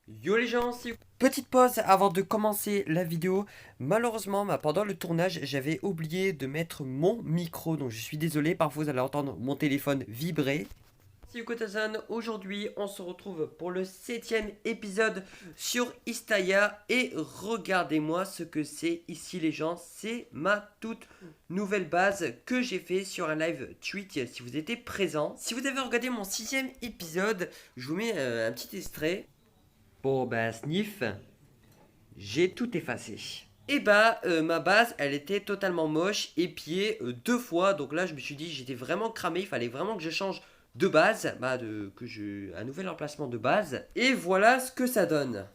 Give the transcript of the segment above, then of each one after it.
Yo les gens, petite pause avant de commencer la vidéo. Malheureusement, pendant le tournage, j'avais oublié de mettre mon micro, donc je suis désolé, parfois vous allez entendre mon téléphone vibrer. C'est Yukotazan, aujourd'hui on se retrouve pour le 7ème épisode sur Istaya et regardez-moi ce que c'est ici les gens, c'est ma toute nouvelle base que j'ai fait sur un live tweet si vous étiez présent. Si vous avez regardé mon 6ème épisode, je vous mets un petit extrait. Bon sniff, j'ai tout effacé. Et ma base elle était totalement moche, épiée deux fois, donc là je me suis dit j'étais vraiment cramé, il fallait vraiment que je change de base, un nouvel emplacement de base. Et voilà ce que ça donne.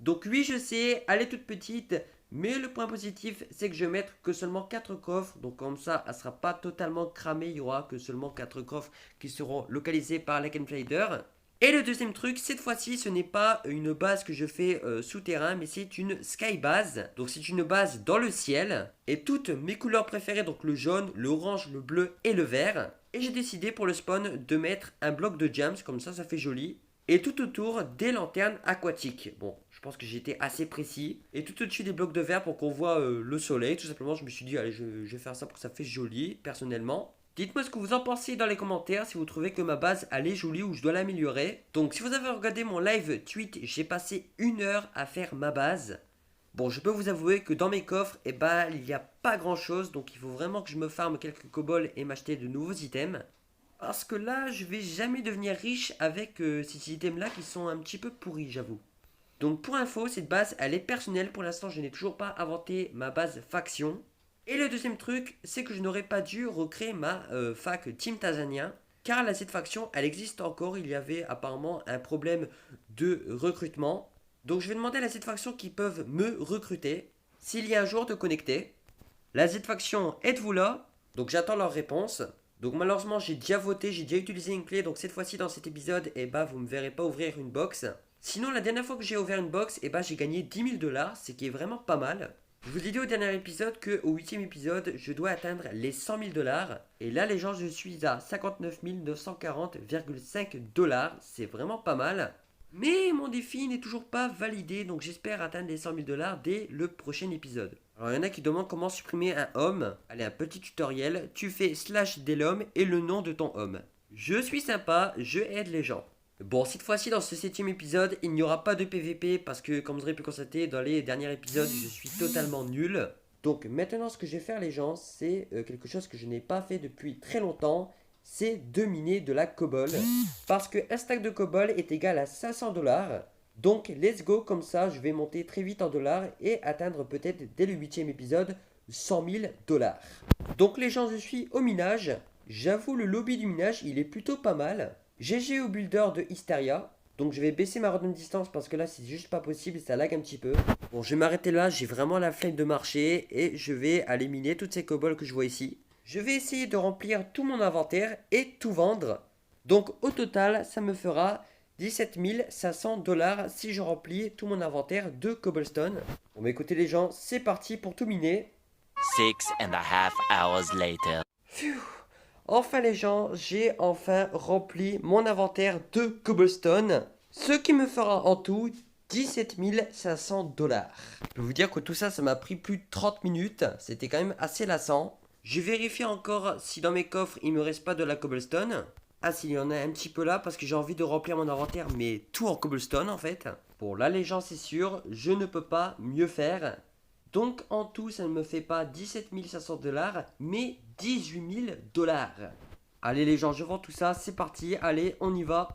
Donc oui je sais, elle est toute petite, mais le point positif c'est que je vais mettre que seulement 4 coffres, donc comme ça elle sera pas totalement cramée, il y aura que seulement 4 coffres qui seront localisés par Lakenflader. Et le deuxième truc, cette fois-ci, ce n'est pas une base que je fais souterrain, mais c'est une sky base. Donc c'est une base dans le ciel. Et toutes mes couleurs préférées, donc le jaune, le orange, le bleu et le vert. Et j'ai décidé pour le spawn de mettre un bloc de jams, comme ça fait joli. Et tout autour des lanternes aquatiques. Bon, je pense que j'ai été assez précis. Et tout au-dessus des blocs de verre pour qu'on voit le soleil. Tout simplement, je me suis dit, allez, je vais faire ça pour que ça fait joli, personnellement. Dites-moi ce que vous en pensez dans les commentaires, si vous trouvez que ma base elle est jolie ou je dois l'améliorer. Donc si vous avez regardé mon live tweet, j'ai passé 1 heure à faire ma base. Bon, je peux vous avouer que dans mes coffres, il n'y a pas grand chose, donc il faut vraiment que je me farme quelques kobolds et m'acheter de nouveaux items. Parce que là, je vais jamais devenir riche avec ces items là qui sont un petit peu pourris, j'avoue. Donc pour info, cette base elle est personnelle, pour l'instant je n'ai toujours pas inventé ma base faction. Et le deuxième truc, c'est que je n'aurais pas dû recréer ma fac Team Tanzanien, car cette faction, elle existe encore. Il y avait apparemment un problème de recrutement. Donc je vais demander à cette faction qui peuvent me recruter s'il y a un jour de connecter. La Z-Faction, êtes-vous là? Donc j'attends leur réponse. Donc malheureusement, j'ai déjà voté, j'ai déjà utilisé une clé. Donc cette fois-ci, dans cet épisode, vous me verrez pas ouvrir une box. Sinon, la dernière fois que j'ai ouvert une box, j'ai gagné 10 000 $, ce qui est vraiment pas mal. Je vous ai dit au dernier épisode qu'au 8ème épisode, je dois atteindre les 100 000 $. Et là, les gens, je suis à 59 940,5 $. C'est vraiment pas mal. Mais mon défi n'est toujours pas validé, donc j'espère atteindre les 100 000 $ dès le prochain épisode. Alors il y en a qui demandent comment supprimer un homme. Allez, un petit tutoriel. Tu fais slash dès l'homme et le nom de ton homme. Je suis sympa, je aide les gens. Bon, cette fois-ci, dans ce 7ème épisode, il n'y aura pas de PVP parce que, comme vous aurez pu constater, dans les derniers épisodes, je suis totalement nul. Donc maintenant, ce que je vais faire, les gens, c'est quelque chose que je n'ai pas fait depuis très longtemps. C'est de miner de la cobble. Parce que un stack de cobble est égal à 500 $. Donc, let's go, comme ça, je vais monter très vite en dollars et atteindre peut-être dès le 8ème épisode 100 000 $. Donc, les gens, je suis au minage. J'avoue, le lobby du minage, il est plutôt pas mal. GG au builder de Hysteria. Donc je vais baisser ma random distance parce que là c'est juste pas possible, ça lag un petit peu. Bon, je vais m'arrêter là, j'ai vraiment la flemme de marcher et je vais aller miner toutes ces kobolds que je vois ici. Je vais essayer de remplir tout mon inventaire et tout vendre. Donc au total, ça me fera 17 500 $ si je remplis tout mon inventaire de cobblestone. Bon bah écoutez les gens, c'est parti pour tout miner. 6.5 hours later. Phew. Enfin les gens, j'ai enfin rempli mon inventaire de cobblestone, ce qui me fera en tout 17 500 $. Je peux vous dire que tout ça, ça m'a pris plus de 30 minutes, c'était quand même assez lassant. Je vérifie encore si dans mes coffres il me reste pas de la cobblestone. Ah s'il y en a un petit peu là parce que j'ai envie de remplir mon inventaire mais tout en cobblestone en fait. Bon là les gens c'est sûr, je ne peux pas mieux faire. Donc en tout, ça ne me fait pas 17 500 $, mais 18 000 $. Allez les gens, je vends tout ça, c'est parti, allez, on y va.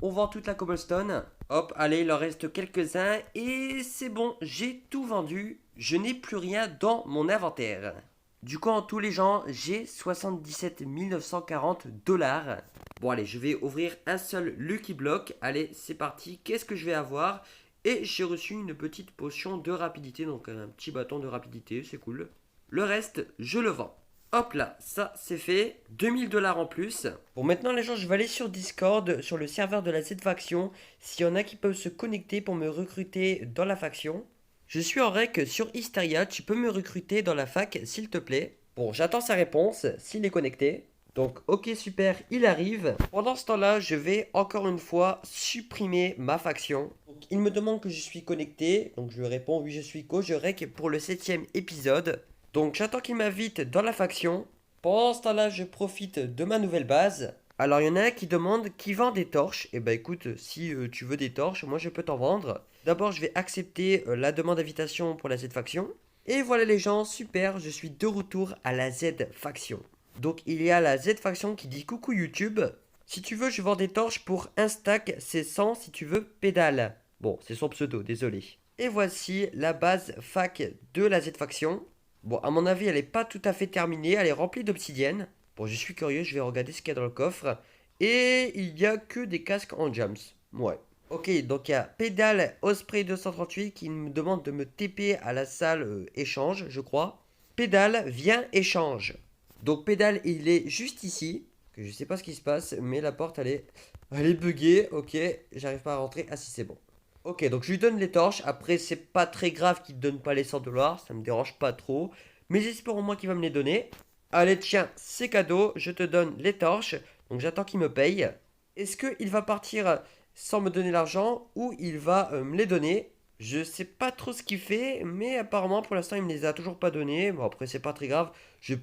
On vend toute la cobblestone. Hop, allez, il en reste quelques-uns et c'est bon, j'ai tout vendu. Je n'ai plus rien dans mon inventaire. Du coup, en tout les gens, j'ai 77 940 $. Bon allez, je vais ouvrir un seul Lucky Block. Allez, c'est parti, qu'est-ce que je vais avoir ? Et j'ai reçu une petite potion de rapidité, donc un petit bâton de rapidité, c'est cool. Le reste, je le vends. Hop là, ça c'est fait. 2000 $ en plus. Bon, maintenant les gens, je vais aller sur Discord, sur le serveur de la Z-Faction. S'il y en a qui peuvent se connecter pour me recruter dans la faction. Je suis en rec sur Hysteria, tu peux me recruter dans la fac s'il te plaît. Bon, j'attends sa réponse, s'il est connecté. Donc ok super, il arrive. Pendant ce temps-là, je vais encore une fois supprimer ma faction. Donc Il me demande que je suis connecté, donc je lui réponds oui je suis co, je rec pour le 7e épisode. Donc j'attends qu'il m'invite dans la faction. Pendant ce temps-là, je profite de ma nouvelle base. Alors il y en a un qui demande qui vend des torches. Et bah écoute, si tu veux des torches, moi je peux t'en vendre. D'abord je vais accepter la demande d'invitation pour la Z faction. Et voilà les gens, super, je suis de retour à la Z faction. Donc il y a la Z faction qui dit coucou YouTube. Si tu veux, je vends des torches pour un stack, c'est 100 si tu veux, pédale. Bon, c'est son pseudo, désolé. Et voici la base fac de la Z faction. Bon, à mon avis, elle n'est pas tout à fait terminée, elle est remplie d'obsidienne. Bon, je suis curieux, je vais regarder ce qu'il y a dans le coffre. Et il n'y a que des casques en jams. Ouais. Ok, donc il y a Pédale Osprey 238 qui me demande de me TP à la salle échange, je crois. Pédale, viens échange. Donc Pédale, il est juste ici. Que je sais pas ce qui se passe, mais la porte, elle est buggée. Ok, j'arrive pas à rentrer. Ah si, c'est bon. Ok, donc je lui donne les torches. Après, c'est pas très grave qu'il ne donne pas les 100 $. Ça me dérange pas trop. Mais j'espère au moins qu'il va me les donner. Allez, tiens, c'est cadeau. Je te donne les torches. Donc j'attends qu'il me paye. Est-ce qu'il va partir sans me donner l'argent ou il va me les donner? Je sais pas trop ce qu'il fait, mais apparemment pour l'instant il me les a toujours pas donnés. Bon après c'est pas très grave, je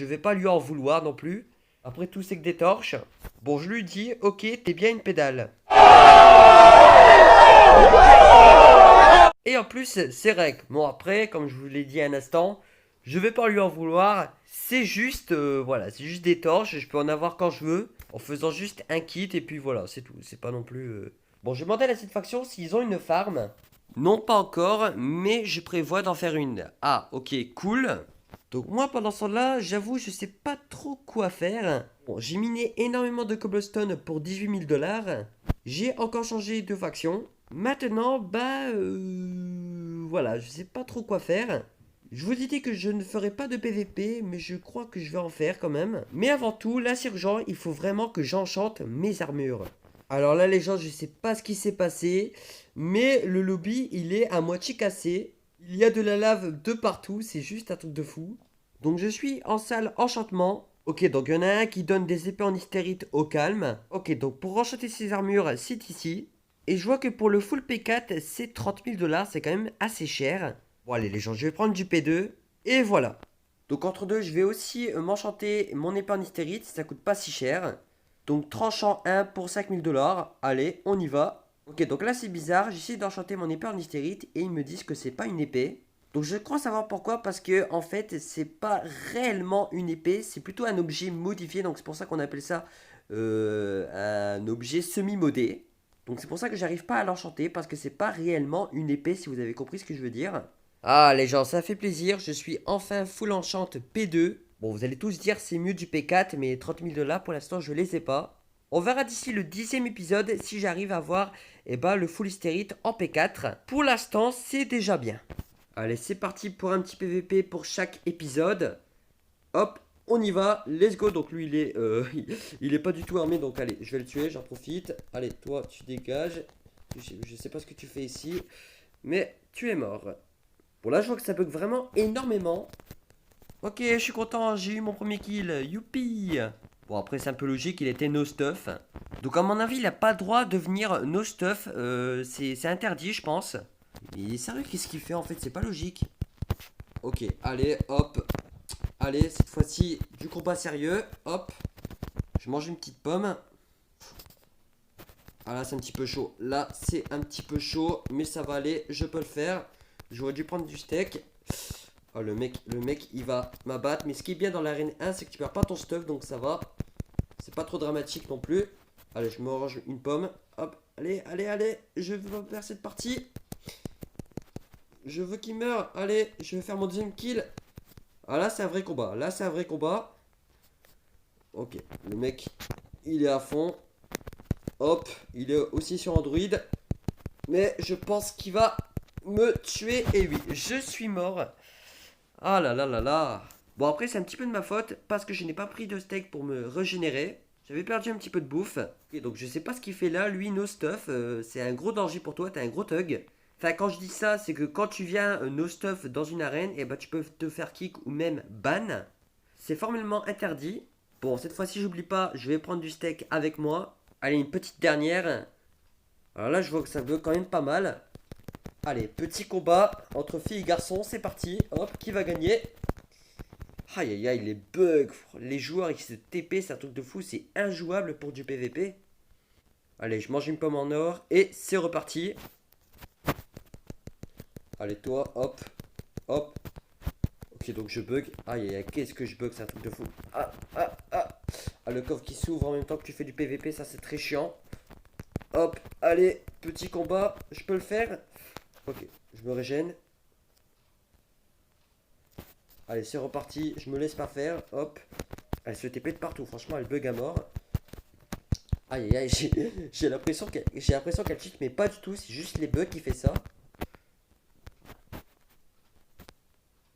vais pas lui en vouloir non plus. Après tout c'est que des torches. Bon je lui dis, ok t'es bien une pédale. Et en plus c'est rec. Bon après comme je vous l'ai dit un instant, je vais pas lui en vouloir. C'est juste, voilà, c'est juste des torches, je peux en avoir quand je veux. En faisant juste un kit et puis voilà, c'est tout. C'est pas non plus... Bon, je demandais à cette faction s'ils ont une farm. Non, pas encore, mais je prévois d'en faire une. Ah, ok, cool. Donc moi, pendant ce temps-là, j'avoue, je sais pas trop quoi faire. Bon, j'ai miné énormément de cobblestone pour 18 000 $. J'ai encore changé de faction. Maintenant, voilà, je sais pas trop quoi faire. Je vous ai dit que je ne ferai pas de PVP, mais je crois que je vais en faire quand même. Mais avant tout, là c'est urgent, il faut vraiment que j'enchante mes armures. Alors là les gens, je sais pas ce qui s'est passé, mais le lobby il est à moitié cassé. Il y a de la lave de partout, c'est juste un truc de fou. Donc je suis en salle enchantement. Ok, donc il y en a un qui donne des épées en hystérite au calme. Ok, donc pour enchanter ses armures, c'est ici. Et je vois que pour le full P4, c'est 30 000 $, c'est quand même assez cher. Bon allez les gens, je vais prendre du P2. Et voilà. Donc entre deux, je vais aussi m'enchanter mon épée en hystérite, ça coûte pas si cher. Donc tranchant 1 pour 5 000 $. Allez, on y va. Ok, donc là c'est bizarre, j'essaie d'enchanter mon épée en hystérite et ils me disent que c'est pas une épée. Donc je crois savoir pourquoi, parce que en fait c'est pas réellement une épée, c'est plutôt un objet modifié, donc c'est pour ça qu'on appelle ça un objet semi-modé. Donc c'est pour ça que j'arrive pas à l'enchanter, parce que c'est pas réellement une épée, si vous avez compris ce que je veux dire. Ah les gens, ça fait plaisir, je suis enfin full enchant P2. Bon, vous allez tous dire c'est mieux du P4, mais 30 000 $ pour l'instant je les ai pas. On verra d'ici le 10e épisode si j'arrive à avoir le full hystérite en P4. Pour l'instant, c'est déjà bien. Allez, c'est parti pour un petit PVP pour chaque épisode. Hop, on y va, let's go. Donc lui, il est pas du tout armé, donc allez, je vais le tuer, j'en profite. Allez, toi, tu dégages. Je sais pas ce que tu fais ici, mais tu es mort. Bon, là, je vois que ça bug vraiment énormément. Ok, je suis content, j'ai eu mon premier kill, youpi. Bon, après, c'est un peu logique, il était no stuff. Donc, à mon avis, il a pas le droit de venir no stuff. C'est interdit, je pense. Il est sérieux, qu'est-ce qu'il fait en fait? C'est pas logique. Ok, allez, hop. Allez, cette fois-ci, du combat sérieux. Hop. Je mange une petite pomme. Ah là, c'est un petit peu chaud. Là, c'est un petit peu chaud, mais ça va aller, je peux le faire. J'aurais dû prendre du steak. Oh, le mec, il va m'abattre. Mais ce qui est bien dans l'arène 1, c'est que tu perds pas ton stuff, donc ça va. C'est pas trop dramatique non plus. Allez, je mange une pomme. Hop, allez, allez, allez. Je veux faire cette partie. Je veux qu'il meure. Allez, je vais faire mon deuxième kill. Ah là, c'est un vrai combat. Là, c'est un vrai combat. Ok, le mec, il est à fond. Hop, il est aussi sur Android. Mais je pense qu'il va me tuer. Et oui, je suis mort. Ah là là là là. Bon, après, c'est un petit peu de ma faute parce que je n'ai pas pris de steak pour me régénérer. J'avais perdu un petit peu de bouffe. Et donc, je sais pas ce qu'il fait là. Lui, no stuff. C'est un gros danger pour toi. T'es un gros thug. Enfin, quand je dis ça, c'est que quand tu viens no stuff dans une arène, et tu peux te faire kick ou même ban. C'est formellement interdit. Bon, cette fois-ci, j'oublie pas, je vais prendre du steak avec moi. Allez, une petite dernière. Alors là, je vois que ça bug quand même pas mal. Allez, petit combat entre filles et garçons, c'est parti. Hop, qui va gagner? Aïe aïe aïe, les bugs. Les joueurs qui se TP, c'est un truc de fou. C'est injouable pour du PVP. Allez, je mange une pomme en or et c'est reparti. Allez, toi, hop, hop. Ok, donc je bug. Aïe aïe aïe, qu'est-ce que je bug, c'est un truc de fou. Ah, ah, ah. Ah, le coffre qui s'ouvre en même temps que tu fais du PVP, ça c'est très chiant. Hop, allez, petit combat, je peux le faire. Ok, je me régène. Allez, c'est reparti, je me laisse pas faire. Hop, elle se TP de partout, franchement, elle bug à mort. Aïe aïe aïe, j'ai l'impression qu'elle cheat, mais pas du tout, c'est juste les bugs qui fait ça.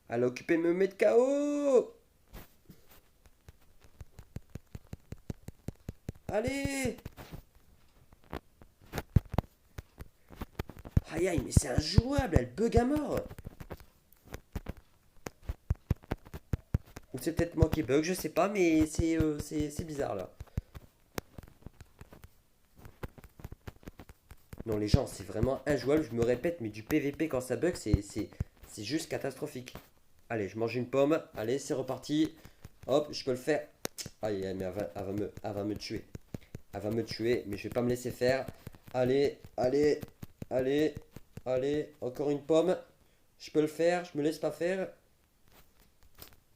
Elle a occupé de me mettre KO. Allez. Aïe aïe, mais c'est injouable, elle bug à mort. Ou c'est peut-être moi qui bug, je sais pas, mais c'est bizarre là. Non, les gens, c'est vraiment injouable, je me répète, mais du PVP quand ça bug, c'est juste catastrophique. Allez, je mange une pomme, allez, c'est reparti. Hop, je peux le faire. Aïe, aïe, mais elle va me tuer. Elle va me tuer, mais je vais pas me laisser faire. Allez, allez, allez, allez, encore une pomme. Je peux le faire, je me laisse pas faire.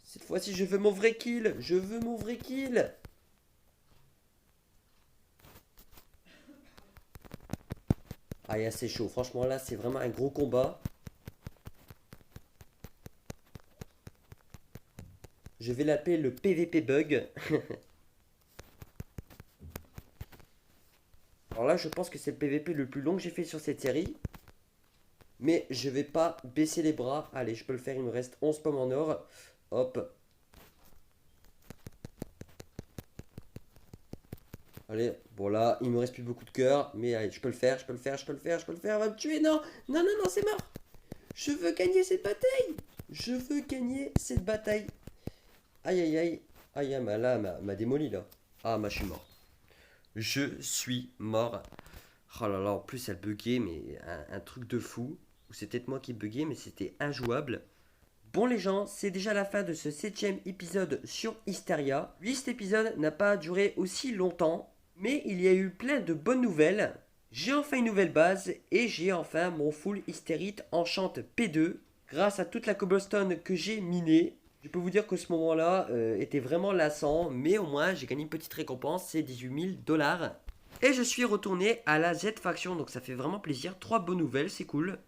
Cette fois-ci, je veux mon vrai kill. Je veux mon vrai kill. Aïe, c'est chaud. Franchement, là, c'est vraiment un gros combat. Je vais l'appeler le PVP bug. Alors là, je pense que c'est le PVP le plus long que j'ai fait sur cette série. Mais je vais pas baisser les bras. Allez, je peux le faire. Il me reste 11 pommes en or. Hop. Allez, bon là, il me reste plus beaucoup de cœur. Mais allez, je peux le faire, je peux le faire, je peux le faire, je peux le faire. Elle va me tuer. Non, non, non, non, c'est mort. Je veux gagner cette bataille. Je veux gagner cette bataille. Aïe, aïe, aïe. Aïe, là, m'a démoli là. Ah, je suis mort. Je suis mort. Oh là là, en plus elle buguait, mais un truc de fou. Ou c'est peut-être moi qui buguais, mais c'était injouable. Bon les gens, c'est déjà la fin de ce 7ème épisode sur Hysteria. Oui, cet épisode n'a pas duré aussi longtemps, mais il y a eu plein de bonnes nouvelles. J'ai enfin une nouvelle base et j'ai enfin mon full hystérite enchant P2 grâce à toute la cobblestone que j'ai minée. Je peux vous dire que ce moment-là était vraiment lassant, mais au moins j'ai gagné une petite récompense, c'est 18 000 $. Et je suis retourné à la Z faction, donc ça fait vraiment plaisir. 3 bonnes nouvelles, c'est cool.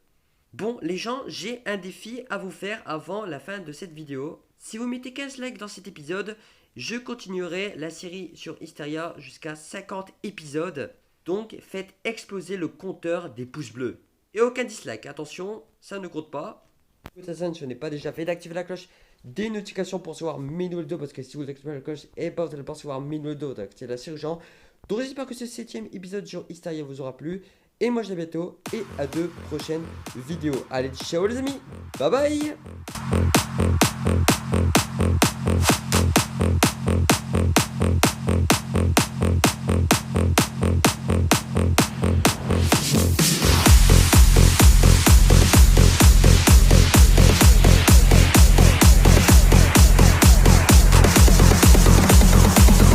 Bon, les gens, j'ai un défi à vous faire avant la fin de cette vidéo. Si vous mettez 15 likes dans cet épisode, je continuerai la série sur Hysteria jusqu'à 50 épisodes. Donc, faites exploser le compteur des pouces bleus. Et aucun dislike, attention, ça ne compte pas. Je n'ai pas déjà fait d'activer la cloche des notifications pour recevoir mes nouvelles vidéos, parce que si vous activez la cloche, et pas vous allez pas recevoir mes nouvelles vidéos, c'est la série urgente. Donc j'espère que ce 7ème épisode sur Hysteria vous aura plu. Et moi je dis à bientôt et à de prochaines vidéos. Allez, ciao les amis. Bye bye.